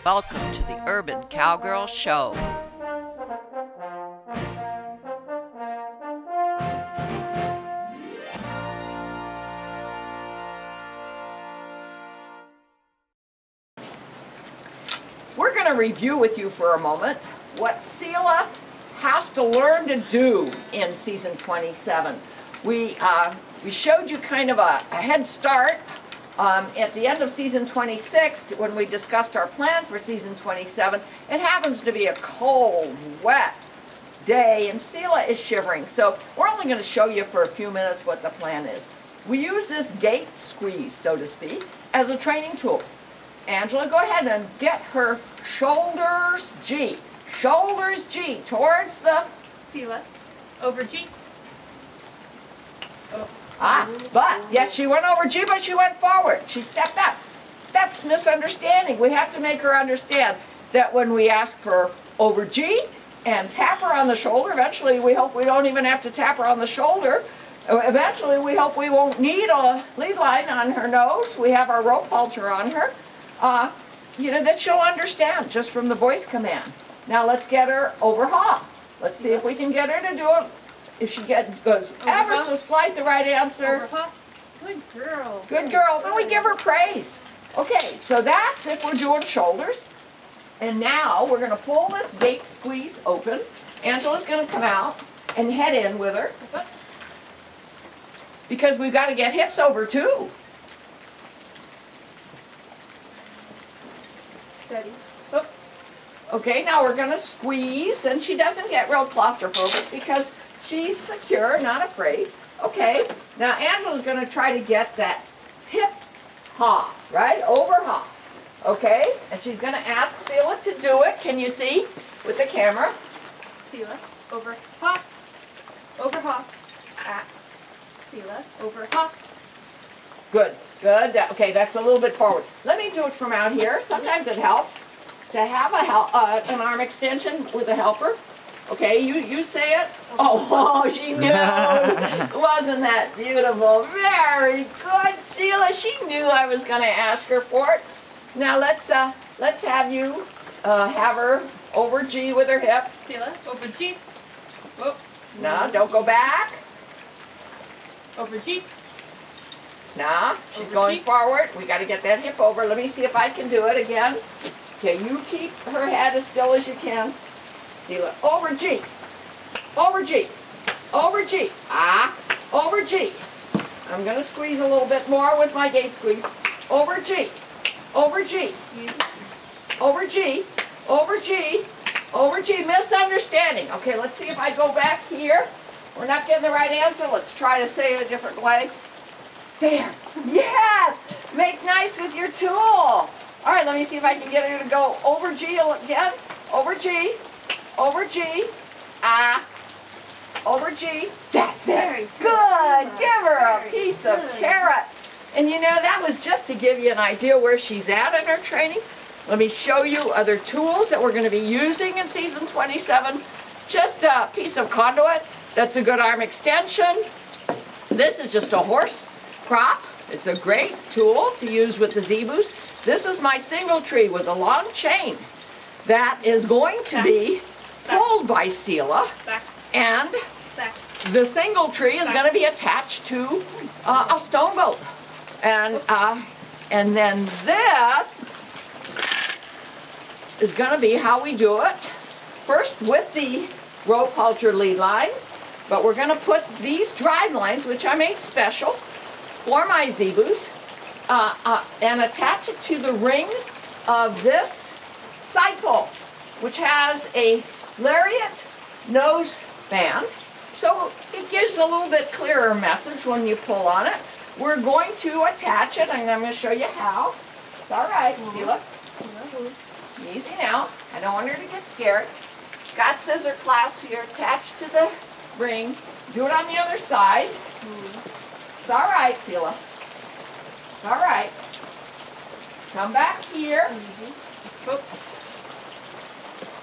Welcome to the Urban Cowgirl Show. We're going to review with you for a moment what Seela has to learn to do in season 27. We showed you kind of a head start at the end of season 26 when we discussed our plan for season 27. It happens to be a cold, wet day, and Seela is shivering. So we're only going to show you for a few minutes what the plan is. We use this gate squeeze, so to speak, as a training tool. Angela, go ahead and get her shoulders G. Shoulders G towards the... Seela, over G. Oh. But, yes, she went over G, but she went forward. She stepped up. That's misunderstanding. We have to make her understand that when we ask for over G and tap her on the shoulder, eventually we hope we don't even have to tap her on the shoulder. Eventually we hope we won't need a lead line on her nose. We have our rope halter on her. That she'll understand just from the voice command. Now let's get her over ha. Let's see if we can get her to do it. If she goes ever so slight the right answer. Good girl. Good girl. Then we give her praise. Okay, so that's if we're doing shoulders. And now we're going to pull this gate squeeze open. Angela's going to come out and head in with her. Because we've got to get hips over too. Steady. Oh. Okay, now we're going to squeeze, and she doesn't get real claustrophobic because she's secure, not afraid. Okay, now Angela's going to try to get that hip ha, right? Over ha. Okay, and she's going to ask Seela to do it. Can you see with the camera? Seela, over ha. Over ha. Ah. Seela, over ha. Good, good. Okay, that's a little bit forward. Let me do it from out here. Sometimes it helps to have an arm extension with a helper. Okay, you say it. Oh, she knew. Wasn't that beautiful? Very good, Seela. She knew I was going to ask her for it. Now let's have you have her over G with her hip. Seela, over G. Oh. No, don't go back. Over G. Nah, she's Over going G. forward. We got to get that hip over. Let me see if I can do it again. Okay, you keep her head as still as you can. Seela, over G. Over G. Over G. Ah, over G. I'm going to squeeze a little bit more with my gate squeeze. Over G. Over G. Over G. Over G. Over G. Misunderstanding. Okay, let's see if I go back here. We're not getting the right answer. Let's try to say it a different way. There. Yes! Make nice with your tool. All right, let me see if I can get her to go over G again. Over G. Over G. Ah. Over G. That's it. Very good. Give her a piece of carrot. And that was just to give you an idea where she's at in her training. Let me show you other tools that we're going to be using in season 27. Just a piece of conduit. That's a good arm extension. This is just a horse prop. It's a great tool to use with the zebus. This is my single tree with a long chain that is going to be pulled by Seela. And the single tree is going to be attached to a stone boat. And then this is going to be how we do it. First with the rope halter lead line, but we're going to put these drive lines, which I made special for my zebus, and attach it to the rings of this side pole, which has a lariat nose band, so it gives a little bit clearer message when you pull on it. We're going to attach it, and I'm going to show you how. It's all right, Seela. Easy now. I don't want her to get scared. Got scissor clasps here attached to the ring. Do it on the other side. It's all right, Seela. It's all right. Come back here.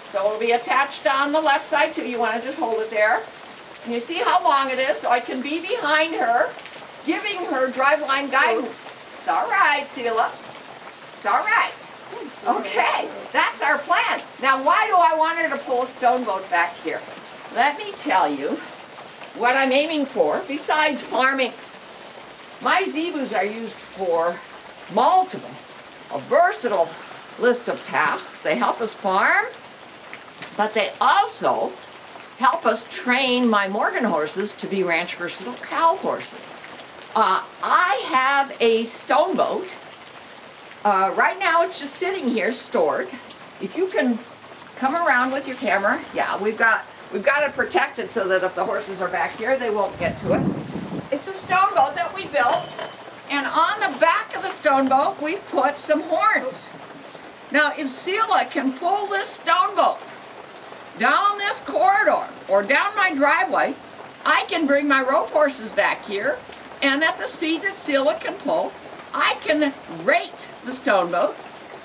So it'll be attached on the left side too. You want to just hold it there. And you see how long it is, so I can be behind her, giving her driveline guidance. It's all right, Seela. It's all right. Okay. our plan. Now, why do I want her to pull a stone boat back here? Let me tell you what I'm aiming for besides farming. My zebus are used for multiple, a versatile list of tasks. They help us farm, but they also help us train my Morgan horses to be ranch versatile cow horses. I have a stone boat. Right now it's just sitting here stored. If you can come around with your camera, yeah, we've got it protected so that if the horses are back here, they won't get to it. It's a stone boat that we built, and on the back of the stone boat, we've put some horns. Now, if Seela can pull this stone boat down this corridor or down my driveway, I can bring my rope horses back here, and at the speed that Seela can pull, I can rate the stone boat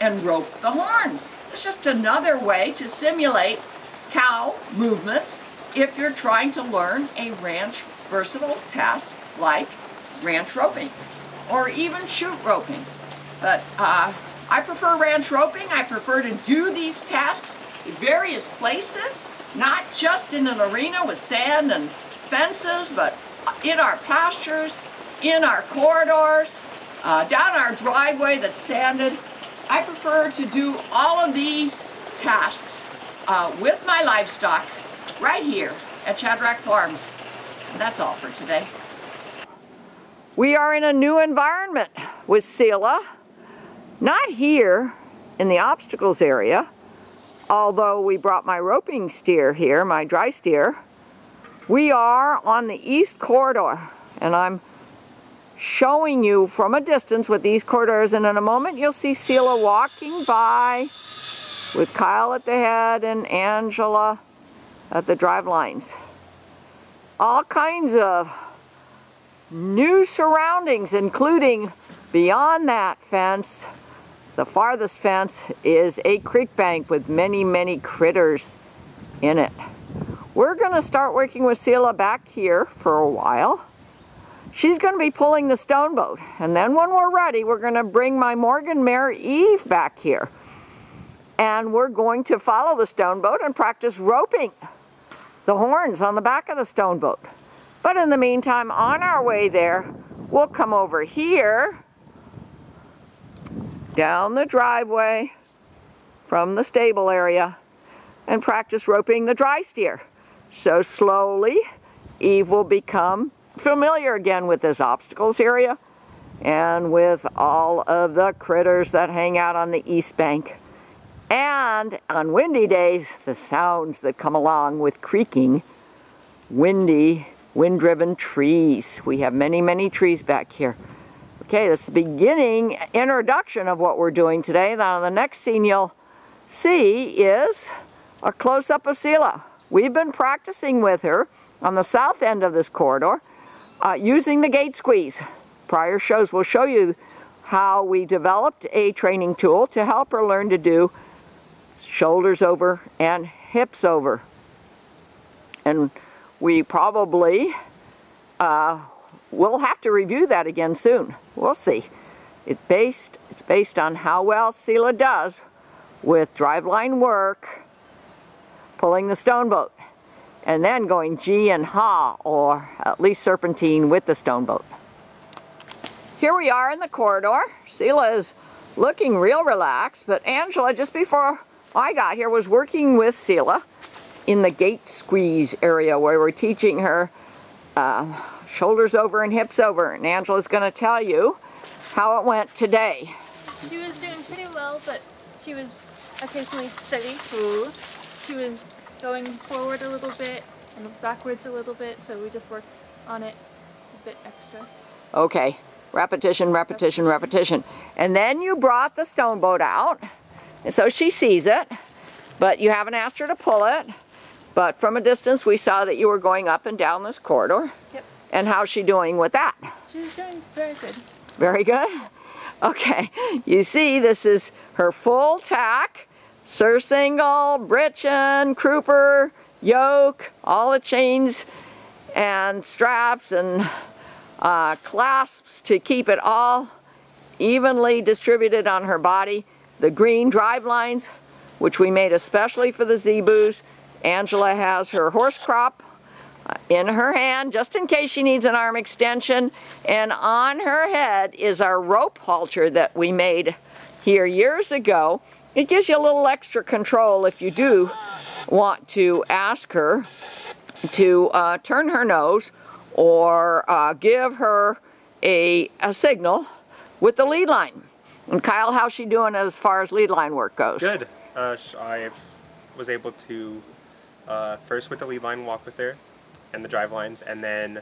and rope the horns. It's just another way to simulate cow movements if you're trying to learn a ranch versatile task like ranch roping or even chute roping. But I prefer ranch roping. I prefer to do these tasks in various places, not just in an arena with sand and fences, but in our pastures, in our corridors, down our driveway that's sanded. I prefer to do all of these tasks with my livestock right here at Shadrack Farms. And that's all for today. We are in a new environment with Seela. Not here in the obstacles area, although we brought my roping steer here, my dry steer. We are on the east corridor, and I'm showing you from a distance what these corridors, and in a moment you'll see Seela walking by with Kyle at the head and Angela at the drive lines. All kinds of new surroundings, including beyond that fence. The farthest fence is a creek bank with many, many critters in it. We're going to start working with Seela back here for a while. She's going to be pulling the stone boat, and then when we're ready, we're going to bring my Morgan mare Eve back here. And we're going to follow the stone boat and practice roping the horns on the back of the stone boat. But in the meantime, on our way there, we'll come over here, down the driveway from the stable area, and practice roping the dry steer. So slowly, Eve will become familiar again with this obstacles area and with all of the critters that hang out on the east bank. And on windy days, the sounds that come along with creaking, windy, wind-driven trees. We have many, many trees back here. Okay, that's the beginning introduction of what we're doing today. Now the next scene you'll see is a close-up of Seela. We've been practicing with her on the south end of this corridor using the gate squeeze. Prior shows will show you how we developed a training tool to help her learn to do shoulders over and hips over. And we probably will have to review that again soon. We'll see. It's based on how well Seela does with driveline work, pulling the stone boat, and then going G and Ha, or at least serpentine with the stone boat. Here we are in the corridor. Seela is looking real relaxed, but Angela, just before I got here, was working with Seela in the gate squeeze area where we're teaching her shoulders over and hips over. And Angela's going to tell you how it went today. She was doing pretty well, but she was occasionally steady. Ooh. She was going forward a little bit and backwards a little bit, so we just worked on it a bit extra. Okay, repetition, repetition, repetition. And then you brought the stone boat out, and so she sees it, but you haven't asked her to pull it. But from a distance, we saw that you were going up and down this corridor. Yep. And how's she doing with that? She's doing very good. Very good? Okay, you see this is her full tack, surcingle, britchin, crupper, yoke, all the chains and straps and clasps to keep it all evenly distributed on her body. The green drive lines which we made especially for the zebus. Angela has her horse crop in her hand, just in case she needs an arm extension. And on her head is our rope halter that we made here years ago. It gives you a little extra control if you do want to ask her to turn her nose or give her a signal with the lead line. And Kyle, how's she doing as far as lead line work goes? Good. I was able to first with the lead line walk with her and the drive lines, and then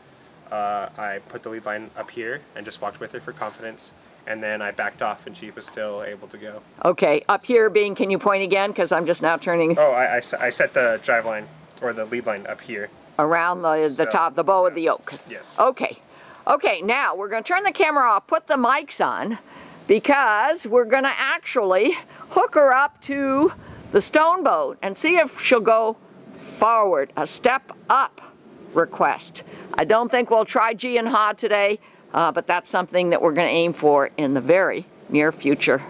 I put the lead line up here and just walked with her for confidence, and then I backed off and she was still able to go. Okay, up here being, can you point again? Because I'm just now turning. Oh, I set the drive line or the lead line up here. Around the top, the bow of the yoke. Yes. Okay. Okay, now we're going to turn the camera off, put the mics on, because we're going to actually hook her up to the stone boat and see if she'll go forward, a step up request. I don't think we'll try G and Ha today, but that's something that we're going to aim for in the very near future.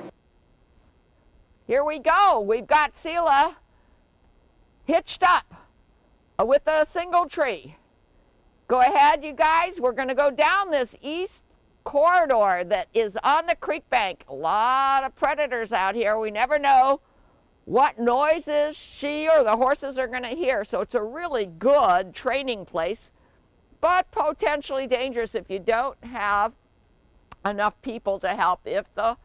Here we go. We've got Seela hitched up with a single tree. Go ahead, you guys. We're going to go down this east corridor that is on the creek bank. A lot of predators out here. We never know what noises she or the horses are going to hear. So it's a really good training place, but potentially dangerous if you don't have enough people to help if the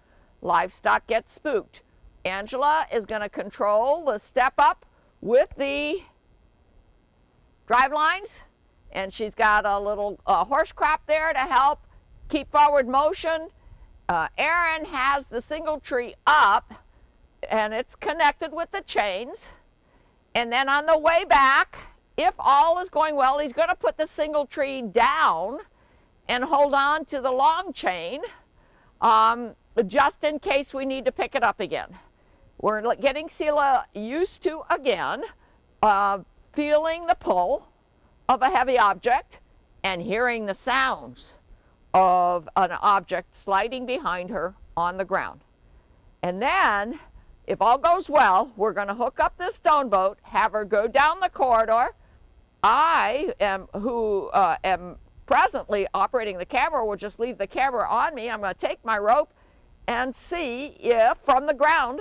livestock gets spooked. Angela is going to control the step up with the drive lines, and she's got a little horse crop there to help keep forward motion. Aaron has the single tree up, and it's connected with the chains. And then on the way back, if all is going well, he's going to put the single tree down and hold on to the long chain just in case we need to pick it up again. We're getting Seela used to, again, feeling the pull of a heavy object and hearing the sounds of an object sliding behind her on the ground. And then, if all goes well, we're going to hook up this stone boat, have her go down the corridor. I am, who am presently operating the camera, will just leave the camera on me. I'm going to take my rope and see if from the ground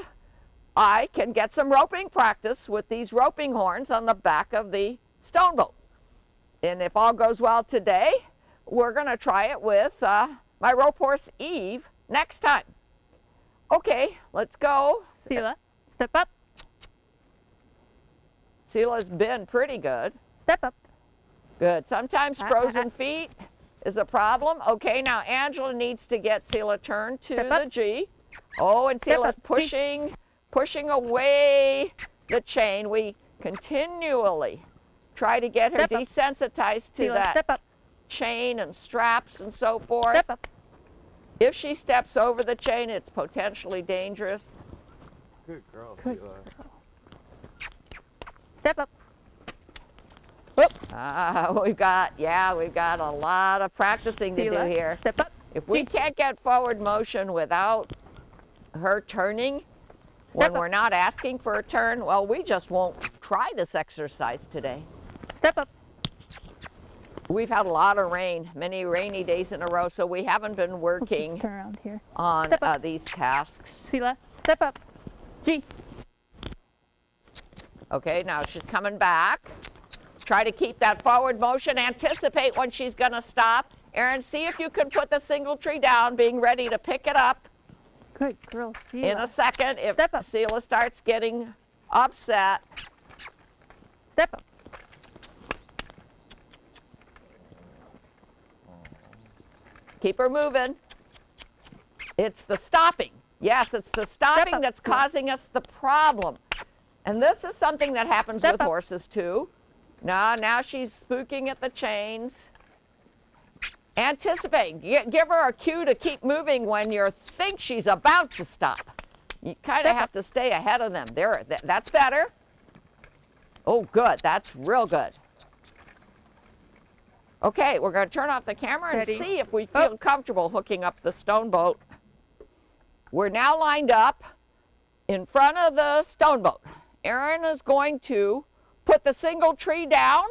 I can get some roping practice with these roping horns on the back of the stone boat. And if all goes well today, we're going to try it with my rope horse Eve next time. Okay, let's go. Seela, step up. Seela's been pretty good. Step up. Good. Sometimes frozen feet is a problem. Okay, now Angela needs to get Seela turned to the G. Oh, and Seela's pushing away the chain. We continually try to get her desensitized to that chain and straps and so forth. Step up. If she steps over the chain, it's potentially dangerous. Good girl, Good. Seela. Step up. We've got a lot of practicing to do here. Step up. If we can't get forward motion without her turning, when we're not asking for a turn, well, we just won't try this exercise today. Step up. We've had a lot of rain, many rainy days in a row, so we haven't been working Turn around here. on these tasks. Seela, step up. G. Okay, now she's coming back. Try to keep that forward motion. Anticipate when she's going to stop. Aaron, see if you can put the single tree down, being ready to pick it up. Good girl, Seela. In a second, if Step up. Seela starts getting upset. Step up. Keep her moving. It's the stopping. Yes, it's the stopping that's causing us the problem. And this is something that happens with horses too. Now she's spooking at the chains. Anticipate. Give her a cue to keep moving when you think she's about to stop. You kind of have to stay ahead of them. That's better. Oh, good. That's real good. Okay, we're going to turn off the camera and see if we feel comfortable hooking up the stone boat. We're now lined up. in front of the stone boat. Erin is going to put the single tree down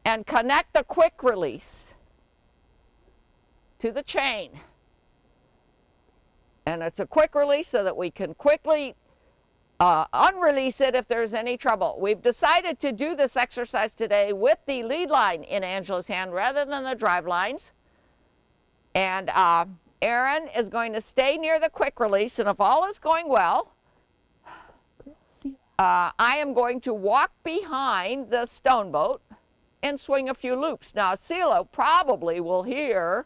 and connect the quick release to the chain. And it's a quick release so that we can quickly unrelease it if there's any trouble. We've decided to do this exercise today with the lead line in Angela's hand rather than the drive lines. And Erin is going to stay near the quick release, and if all is going well, I am going to walk behind the stone boat and swing a few loops. Now, Seela probably will hear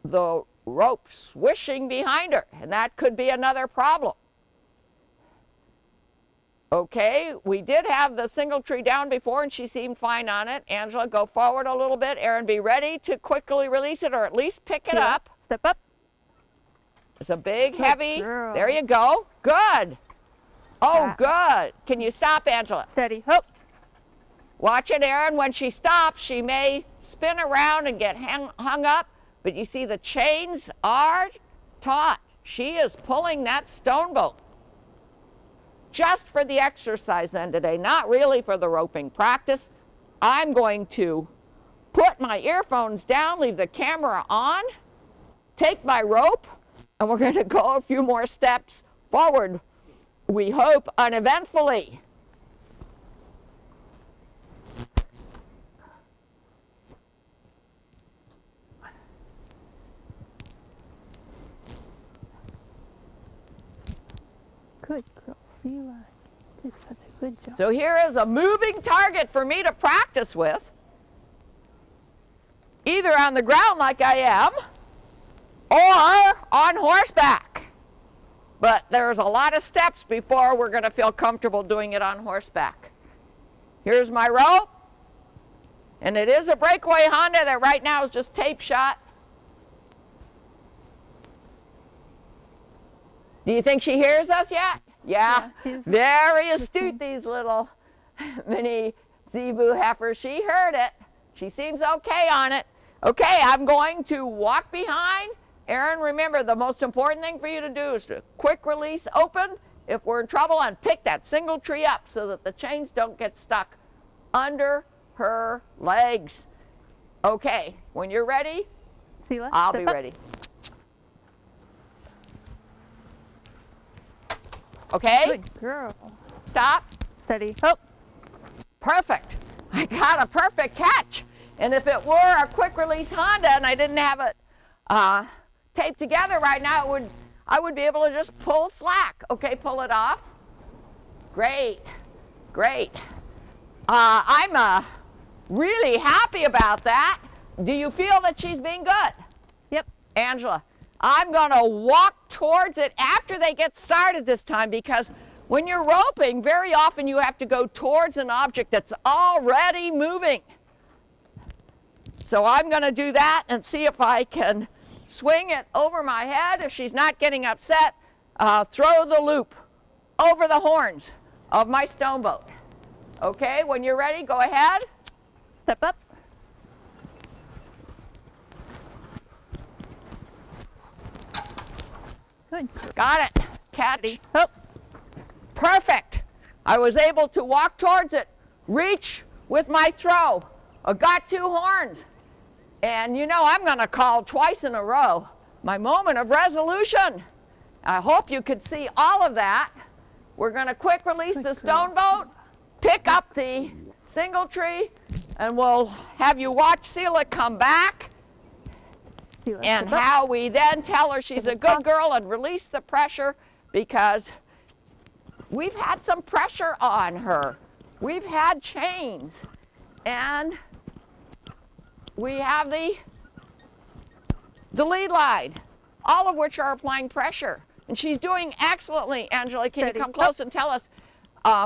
the rope swishing behind her, and that could be another problem. Okay, we did have the single tree down before, and she seemed fine on it. Angela, go forward a little bit. Erin, be ready to quickly release it, or at least pick it up. Step up. It's a big, Good heavy. girl. There you go. Good. Oh, good. Can you stop, Angela? Steady. Hope. Watch it, Erin. When she stops, she may spin around and get hung up, but you see the chains are taut. She is pulling that stone boat. Just for the exercise then today, not really for the roping practice. I'm going to put my earphones down, leave the camera on, take my rope, and we're going to go a few more steps forward. We hope uneventfully. Good girl, Seela. Did such a good job. So here is a moving target for me to practice with, either on the ground like I am, or on horseback. But there's a lot of steps before we're going to feel comfortable doing it on horseback. Here's my rope, and it is a breakaway Honda that right now is just tape shut. Do you think she hears us yet? Yeah, very astute, these little mini zebu heifers. She heard it. She seems okay on it. Okay, I'm going to walk behind. Erin, remember, the most important thing for you to do is to quick release open if we're in trouble, and pick that single tree up so that the chains don't get stuck under her legs. Okay, when you're ready, Seela, I'll be step up. ready. Okay, Good girl. stop. Steady. Hope. Perfect. I got a perfect catch. And if it were a quick release Honda and I didn't have it taped together right now, I would be able to just pull slack. Okay, pull it off. Great, great. I'm really happy about that. Do you feel that she's being good? Yep. Angela, I'm going to walk towards it after they get started this time, because when you're roping, very often you have to go towards an object that's already moving. So I'm going to do that and see if I can swing it over my head. If she's not getting upset, throw the loop over the horns of my stone boat. Okay, when you're ready, go ahead. Step up. Good. Got it. Catch. Hope. Perfect. I was able to walk towards it, reach with my throw. I got two horns. And you know, I'm going to call twice in a row my moment of resolution. I hope you could see all of that. We're going to quick release the stone boat, pick up the single tree, and we'll have you watch Seela come back, Seela, and step up. how we then tell her she's a good girl and release the pressure, because we've had some pressure on her. We've had chains, and we have the lead line, all of which are applying pressure. And she's doing excellently. Angela, can you come close and tell us,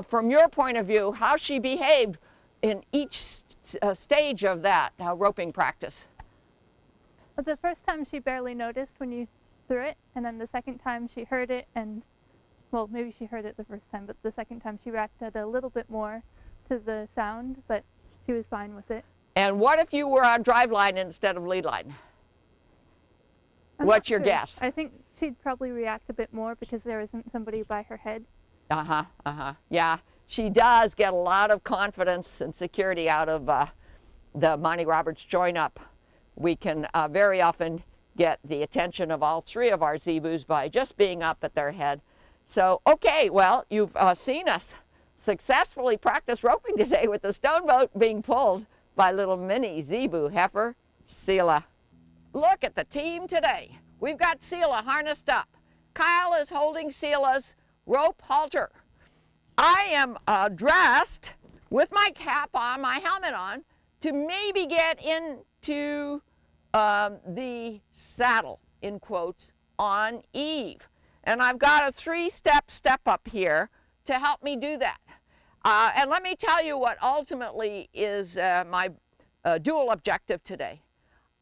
from your point of view, how she behaved in each stage of that roping practice? Well, the first time she barely noticed when you threw it, and then the second time she heard it, and, well, maybe she heard it the first time, but the second time she reacted a little bit more to the sound, but she was fine with it. And what if you were on drive line instead of lead line? I'm What's not your sure. guess? I think she'd probably react a bit more because there isn't somebody by her head. Yeah, she does get a lot of confidence and security out of the Monty Roberts join-up. We can very often get the attention of all three of our zebus by just being up at their head. So, okay, well, you've seen us successfully practice roping today with the stone boat being pulled by little mini zebu heifer, Seela. Look at the team today. We've got Seela harnessed up. Kyle is holding Seela's rope halter. I am dressed with my cap on, my helmet on, to maybe get into the saddle, in quotes, on Eve. And I've got a 3-step up here to help me do that. And let me tell you what ultimately is my dual objective today.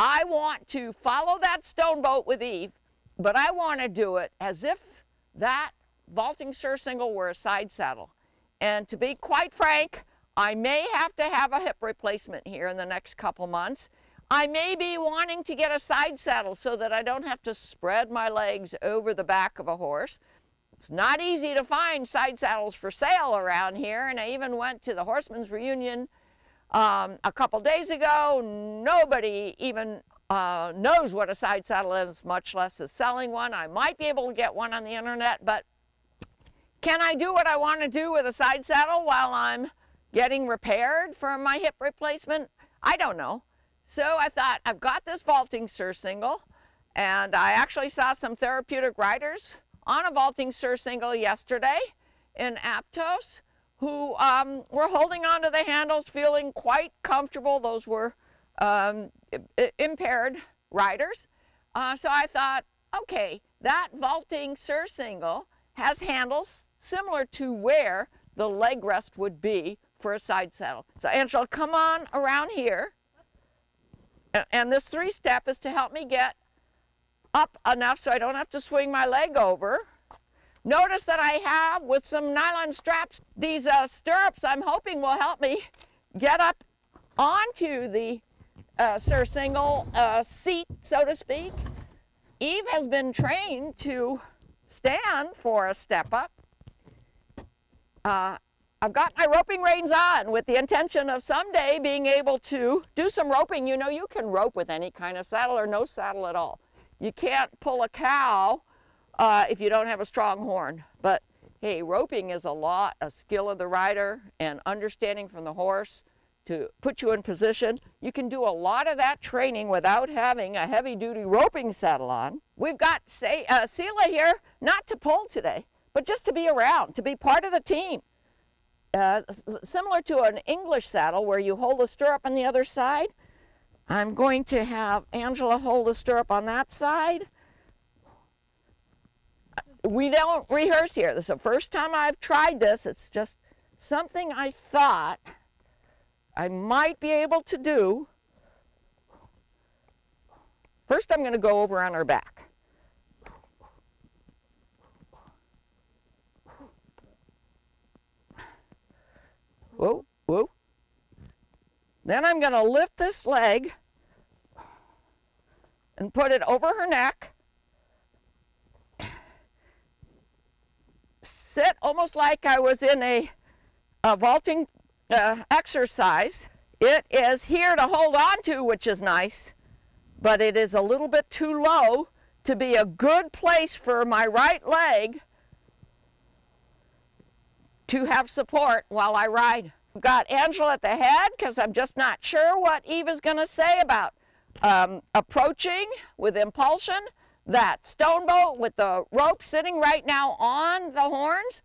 I want to follow that stone boat with Eve, but I want to do it as if that vaulting surcingle were a side saddle. And to be quite frank, I may have to have a hip replacement here in the next couple months. I may be wanting to get a side saddle so that I don't have to spread my legs over the back of a horse. It's not easy to find side saddles for sale around here, and I even went to the Horsemen's Reunion a couple days ago. Nobody even knows what a side saddle is, much less is selling one. I might be able to get one on the internet, but can I do what I want to do with a side saddle while I'm getting repaired for my hip replacement? I don't know. So I thought, I've got this vaulting surcingle, and I actually saw some therapeutic riders on a vaulting surcingle yesterday in Aptos who were holding onto the handles, feeling quite comfortable. Those were impaired riders. So I thought, okay, that vaulting surcingle has handles similar to where the leg rest would be for a side saddle. So Angela, come on around here. And this 3-step is to help me get up enough so I don't have to swing my leg over. Notice that I have, with some nylon straps, these stirrups I'm hoping will help me get up onto the surcingle seat, so to speak. Eve has been trained to stand for a step up. I've got my roping reins on with the intention of someday being able to do some roping. You know, you can rope with any kind of saddle or no saddle at all. You can't pull a cow if you don't have a strong horn. But hey, roping is a lot of skill of the rider and understanding from the horse to put you in position. You can do a lot of that training without having a heavy-duty roping saddle on. We've got Seela here, not to pull today, but just to be around, to be part of the team. Similar to an English saddle where you hold the stirrup on the other side, I'm going to have Angela hold the stirrup on that side. We don't rehearse here. This is the first time I've tried this. It's just something I thought I might be able to do. First, I'm going to go over on her back. Whoa, whoa. Then I'm going to lift this leg and put it over her neck. Sit almost like I was in a vaulting exercise. It is here to hold on to, which is nice, but it is a little bit too low to be a good place for my right leg to have support while I ride. I've got Angela at the head because I'm just not sure what Eve is going to say about approaching with impulsion that stone boat with the rope sitting right now on the horns.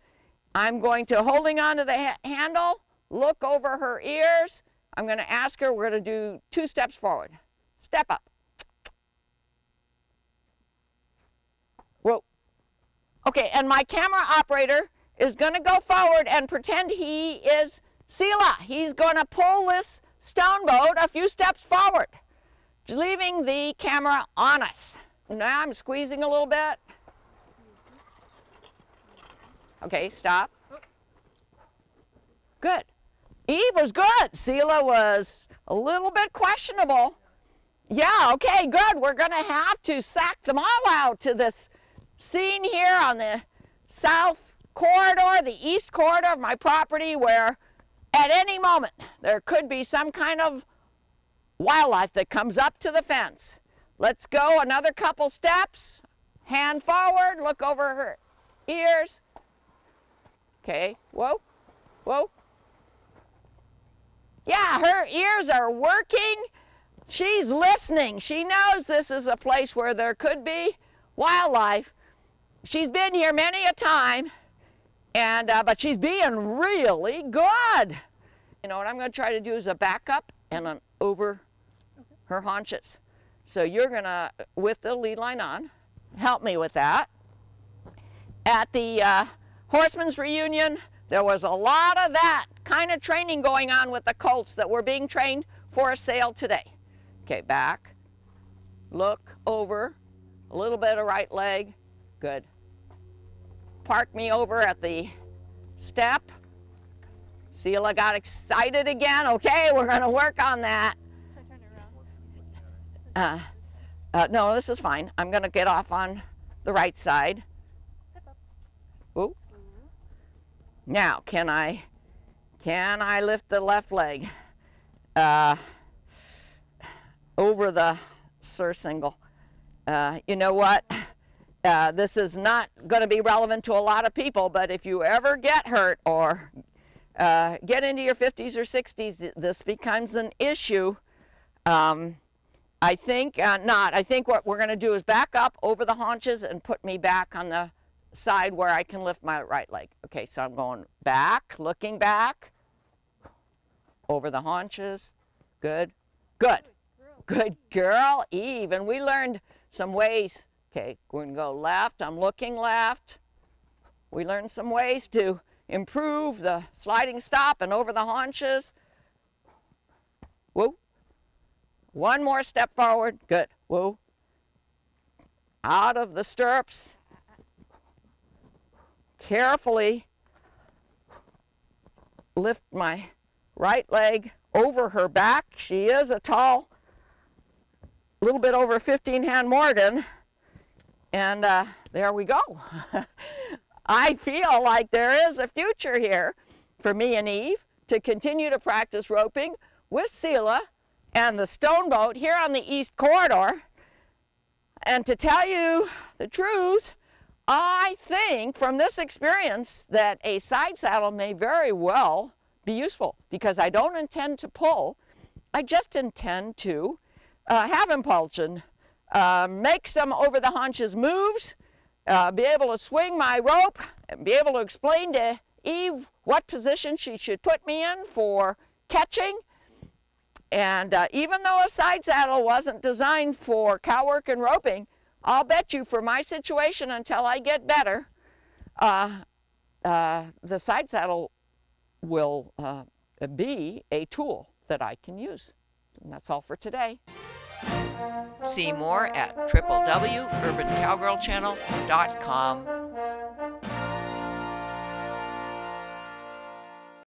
I'm going to holding on to the handle, look over her ears. I'm going to ask her, we're going to do 2 steps forward. Step up. Whoa. Okay, and my camera operator is going to go forward and pretend he is Seela. He's going to pull this stone boat a few steps forward, leaving the camera on us. Now I'm squeezing a little bit. Okay, stop. Good. Eve was good. Seela was a little bit questionable. Yeah, okay, good. We're going to have to sack them all out to this scene here on the south corridor, the east corridor of my property, where at any moment there could be some kind of wildlife that comes up to the fence. Let's go another couple steps. Hand forward, look over her ears. Okay, whoa, whoa. Yeah, her ears are working. She's listening. She knows this is a place where there could be wildlife. She's been here many a time, and but she's being really good. You know what I'm going to try to do is a back up and an over her haunches. So you're going to, with the lead line on, help me with that. At the Horsemen's Reunion, there was a lot of that kind of training going on with the colts that were being trained for a sale today. Okay, back, look over, a little bit of right leg, good. Park me over at the step. Seela got excited again. Okay, we're going to work on that. No, this is fine. I'm going to get off on the right side. Ooh. Now, can I lift the left leg over the surcingle? You know what? This is not going to be relevant to a lot of people, but if you ever get hurt or get into your 50s or 60s, this becomes an issue. I think not. I think what we're going to do is back up over the haunches and put me back on the side where I can lift my right leg. Okay, so I'm going back, looking back, over the haunches. Good, good, good girl, Eve. And we learned some ways. Okay, we're going to go left. I'm looking left. We learned some ways to improve the sliding stop and over the haunches. Whoa. One more step forward. Good. Whoa. Out of the stirrups. Carefully lift my right leg over her back. She is a tall, little bit over 15-hand Morgan. And there we go. I feel like there is a future here for me and Eve to continue to practice roping with Seela and the stone boat here on the east corridor. And to tell you the truth, I think from this experience that a side saddle may very well be useful, because I don't intend to pull. I just intend to have impulsion, make some over the haunches moves, be able to swing my rope, and be able to explain to Eve what position she should put me in for catching. And even though a side saddle wasn't designed for cow work and roping, I'll bet you for my situation until I get better, the side saddle will be a tool that I can use. And that's all for today. See more at www.urbancowgirlchannel.com.